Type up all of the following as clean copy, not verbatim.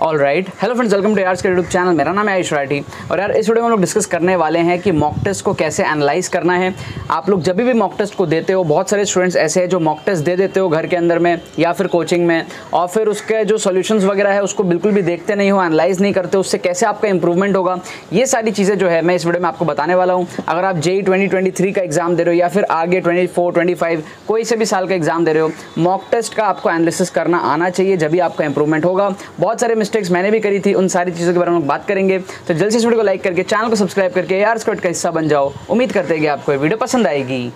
Alright, hello friends, welcome to यार्स के YouTube channel. मेरा नाम है आयुष राठी और यार इस वीडियो में हम लोग डिस्कस करने वाले हैं कि मॉक टेस्ट को कैसे एनालाइज करना है। आप लोग जब भी मॉक टेस्ट को देते हो, बहुत सारे स्टूडेंट्स ऐसे हैं जो मॉक टेस्ट दे देते हो घर के अंदर में या फिर कोचिंग में, और फिर उसके जो सॉल्यूशंस वगैरह है उसको बिल्कुल भी देखते नहीं हो, एनालाइज नहीं करते, उससे कैसे आपका इंप्रूवमेंट होगा, ये सारी चीज़ें जो है मैं इस वीडियो में आपको बताने वाला हूँ। अगर आप JEE 2023 का एग्जाम दे रहे हो या फिर आगे 24, 25 कोई से भी साल का एग्जाम दे रहे हो, मॉक टेस्ट का आपको एनालिसिस करना आना चाहिए, जब भी आपका इंप्रूवमेंट होगा। बहुत सारे मिस्टेक्स मैंने भी करी थी, उन सारी चीज़ों के बारे में बात करेंगे। तो जल्दी से इस वीडियो को लाइक करके चैनल को सब्सक्राइब करके यार स्क्वाड का हिस्सा बन जाओ। उम्मीद करते हैं कि आपको ये वीडियो पसंद आएगी।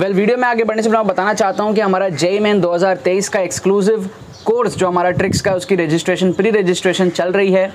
वीडियो में आगे बढ़ने से मैं बताना चाहता हूं कि हमारा JEE मेन 2023 का एक्सक्लूसिव कोर्स जो हमारा ट्रिक्स का, उसकी रजिस्ट्रेशन, प्री रजिस्ट्रेशन चल रही है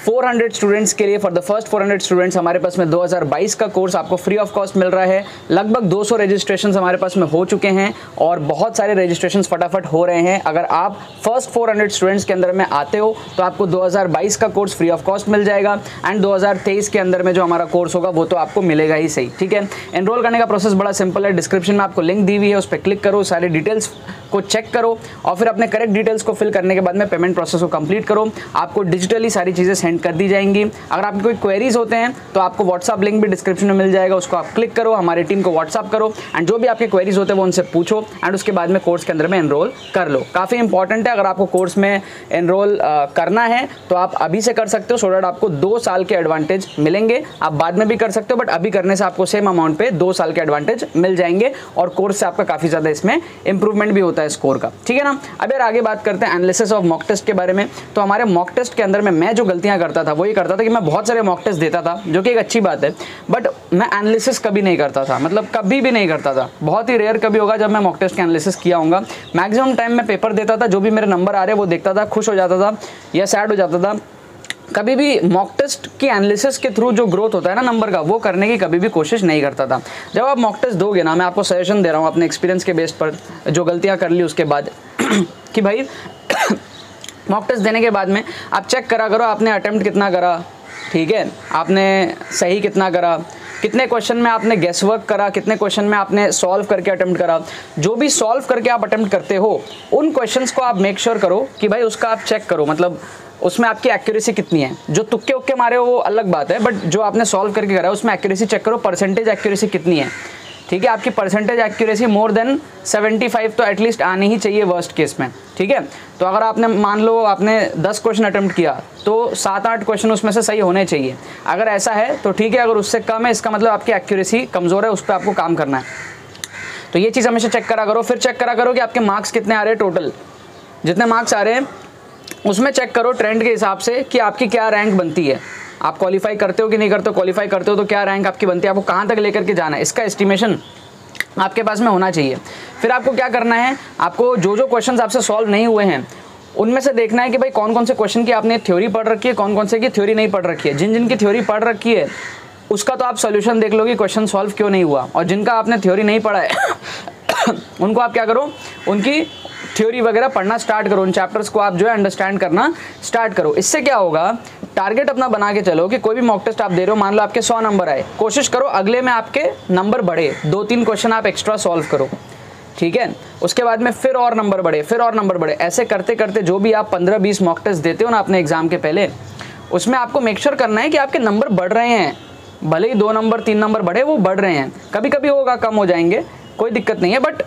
400 स्टूडेंट्स के लिए। फॉर द फर्स्ट 400 स्टूडेंट्स हमारे पास में 2022 का कोर्स आपको फ्री ऑफ कॉस्ट मिल रहा है। लगभग 200 रजिस्ट्रेशन हमारे पास में हो चुके हैं और बहुत सारे रजिस्ट्रेशन फटाफट हो रहे हैं। अगर आप फर्स्ट 400 स्टूडेंट्स के अंदर में आते हो तो आपको 2022 का कोर्स फ्री ऑफ कॉस्ट मिल जाएगा एंड 2023 के अंदर में जो हमारा कोर्स होगा वो तो आपको मिलेगा ही सही, ठीक है। एनरोल करने का प्रोसेस बड़ा सिंपल है, डिस्क्रिप्शन में आपको लिंक दी हुई है, उस पर क्लिक करो, सारे डिटेल्स को चेक करो और फिर अपने करेक्ट डिटेल्स को फिल करने के बाद में पेमेंट प्रोसेस को कंप्लीट करो। आपको डिजिटली सारी चीज़ें सेंड कर दी जाएंगी। अगर आपके कोई क्वेरीज होते हैं तो आपको व्हाट्सअप लिंक भी डिस्क्रिप्शन में मिल जाएगा, उसको आप क्लिक करो, हमारी टीम को व्हाट्सअप करो एंड जो भी आपके क्वेरीज होते हैं वो उनसे पूछो एंड उसके बाद में कोर्स के अंदर में एनरोल कर लो। काफ़ी इंपॉर्टेंट है, अगर आपको कोर्स में एनरोल करना है तो आप अभी से कर सकते हो, सो दैट आपको 2 साल के एडवांटेज मिलेंगे। आप बाद में भी कर सकते हो बट अभी करने से आपको सेम अमाउंट पे 2 साल के एडवांटेज मिल जाएंगे और कोर्स से आपका काफ़ी ज़्यादा इसमें इंप्रूवमेंट भी होता है स्कोर का, ठीक है ना। अब यार आगे बात करते हैं एनालिसिस ऑफ मॉक टेस्ट के बारे में। तो हमारे मॉक टेस्ट के अंदर में मैं जो गलतियां करता था वो ये करता था कि मैं बहुत सारे मॉक टेस्ट देता था, जो कि एक अच्छी बात है, बट मैं एनालिसिस कभी नहीं करता था, मतलब कभी भी नहीं करता था। बहुत ही रेयर कभी होगा जब मैं मॉक टेस्ट का एनालिसिस किया होगा। मैक्सिमम टाइम मैं पेपर देता था, जो भी मेरे नंबर आ रहे वो देखता था, खुश हो जाता था या सैड हो जाता था। कभी भी मॉक टेस्ट की एनालिसिस के थ्रू जो ग्रोथ होता है ना नंबर का, वो करने की कभी भी कोशिश नहीं करता था। जब आप मॉक टेस्ट दोगे ना, मैं आपको सजेशन दे रहा हूँ अपने एक्सपीरियंस के बेस पर, जो गलतियाँ कर ली उसके बाद कि भाई मॉक टेस्ट देने के बाद में आप चेक करा करो आपने अटेम्प्ट कितना करा, ठीक है, आपने सही कितना करा, कितने क्वेश्चन में आपने गेस वर्क करा, कितने क्वेश्चन में आपने सॉल्व करके अटेम्प्ट करा। जो भी सॉल्व करके आप अटेम्प्ट करते हो उन क्वेश्चंस को आप मेक श्योर करो कि भाई उसका आप चेक करो, मतलब उसमें आपकी एक्यूरेसी कितनी है। जो तुक्के उक्के मारे हो वो अलग बात है, बट जो आपने सॉल्व करके करा है उसमें एक्यूरेसी चेक करो, परसेंटेज एक्यूरेसी कितनी है, ठीक है। आपकी परसेंटेज एक्यूरेसी मोर देन 75 तो एटलीस्ट आनी ही चाहिए वर्स्ट केस में, ठीक है। तो अगर आपने मान लो आपने 10 क्वेश्चन अटेम्प्ट किया तो 7-8 क्वेश्चन उसमें से सही होने चाहिए। अगर ऐसा है तो ठीक है, अगर उससे कम है इसका मतलब आपकी एक्यूरेसी कमज़ोर है, उस पर आपको काम करना है। तो ये चीज़ हमेशा चेक करा करो। फिर चेक करा करो कि आपके मार्क्स कितने आ रहे हैं, टोटल जितने मार्क्स आ रहे हैं उसमें चेक करो ट्रेंड के हिसाब से कि आपकी क्या रैंक बनती है। आप क्वालिफाई करते हो कि नहीं करते हो, क्वालिफाई करते हो तो क्या रैंक आपकी बनती है, आपको कहाँ तक लेकर के जाना है, इसका एस्टिमेशन आपके पास में होना चाहिए। फिर आपको क्या करना है, आपको जो जो क्वेश्चंस आपसे सॉल्व नहीं हुए हैं उनमें से देखना है कि भाई कौन कौन से क्वेश्चन की आपने थ्योरी पढ़ रखी है, कौन कौन से की थ्योरी नहीं पढ़ रखी है। जिन जिन की थ्योरी पढ़ रखी है उसका तो आप सोल्यूशन देख लो कि क्वेश्चन सॉल्व क्यों नहीं हुआ, और जिनका आपने थ्योरी नहीं पढ़ा है उनको आप क्या करो, उनकी थ्योरी वगैरह पढ़ना स्टार्ट करो, उन चैप्टर्स को आप जो है अंडरस्टैंड करना स्टार्ट करो। इससे क्या होगा, टारगेट अपना बना के चलो कि कोई भी मॉक टेस्ट आप दे रहे हो, मान लो आपके 100 नंबर आए, कोशिश करो अगले में आपके नंबर बढ़े, 2-3 क्वेश्चन आप एक्स्ट्रा सॉल्व करो, ठीक है। उसके बाद में फिर और नंबर बढ़े, फिर और नंबर बढ़े। ऐसे करते करते जो भी आप 15-20 मॉक टेस्ट देते हो ना अपने एग्जाम के पहले, उसमें आपको मेक श्योर करना है कि आपके नंबर बढ़ रहे हैं, भले ही 2 नंबर 3 नंबर बढ़े, वो बढ़ रहे हैं। कभी कभी होगा कम हो जाएंगे, कोई दिक्कत नहीं है, बट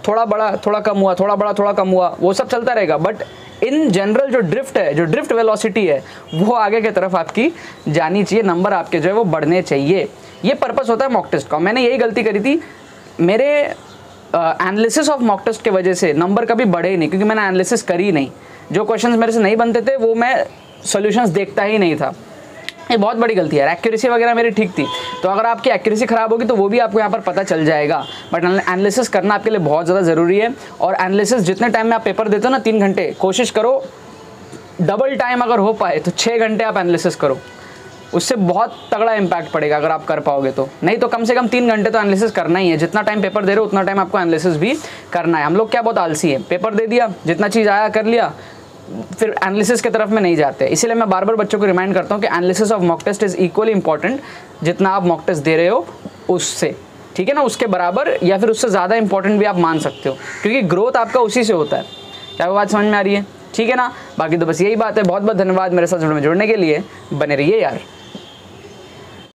थोड़ा बड़ा थोड़ा कम हुआ, थोड़ा बड़ा थोड़ा कम हुआ, वो सब चलता रहेगा। बट इन जनरल जो ड्रिफ्ट है, जो ड्रिफ्ट वेलोसिटी है, वो आगे की तरफ आपकी जानी चाहिए, नंबर आपके जो है वो बढ़ने चाहिए। ये पर्पस होता है मॉक टेस्ट का। मैंने यही गलती करी थी, मेरे एनालिसिस ऑफ मॉक टेस्ट की वजह से नंबर कभी बढ़े ही नहीं, क्योंकि मैंने एनालिसिस करी नहीं। जो क्वेश्चंस मेरे से नहीं बनते थे वो मैं सॉल्यूशंस देखता ही नहीं था। ये बहुत बड़ी गलती है। एक्यूरेसी वगैरह मेरी ठीक थी, तो अगर आपकी एक्यूरेसी खराब होगी तो वो भी आपको यहाँ पर पता चल जाएगा। बट एनालिसिस करना आपके लिए बहुत ज़्यादा ज़रूरी है। और एनालिसिस जितने टाइम में आप पेपर देते हो ना, 3 घंटे, कोशिश करो डबल टाइम अगर हो पाए तो 6 घंटे आप एनालिसिस करो, उससे बहुत तगड़ा इम्पैक्ट पड़ेगा अगर आप कर पाओगे तो। नहीं तो कम से कम 3 घंटे तो एनालिसिस करना ही है। जितना टाइम पेपर दे रहे हो उतना टाइम आपको एनालिसिस भी करना है। हम लोग क्या बहुत आलसी है, पेपर दे दिया, जितना चीज़ आया कर लिया, फिर एनालिसिस की तरफ में नहीं जाते। इसीलिए मैं बार बार बच्चों को रिमाइंड करता हूँ कि analysis of mock test is equally important जितना आप मॉक टेस्ट दे रहे हो उससे, ठीक है ना, उसके बराबर या फिर उससे ज़्यादा इंपॉर्टेंट भी आप मान सकते हो, क्योंकि ग्रोथ आपका उसी से होता है। क्या वो बात समझ में आ रही है? ठीक है ना। बाकी तो बस यही बात है। बहुत बहुत धन्यवाद मेरे साथ जुड़ने के लिए। बने रहिए यार।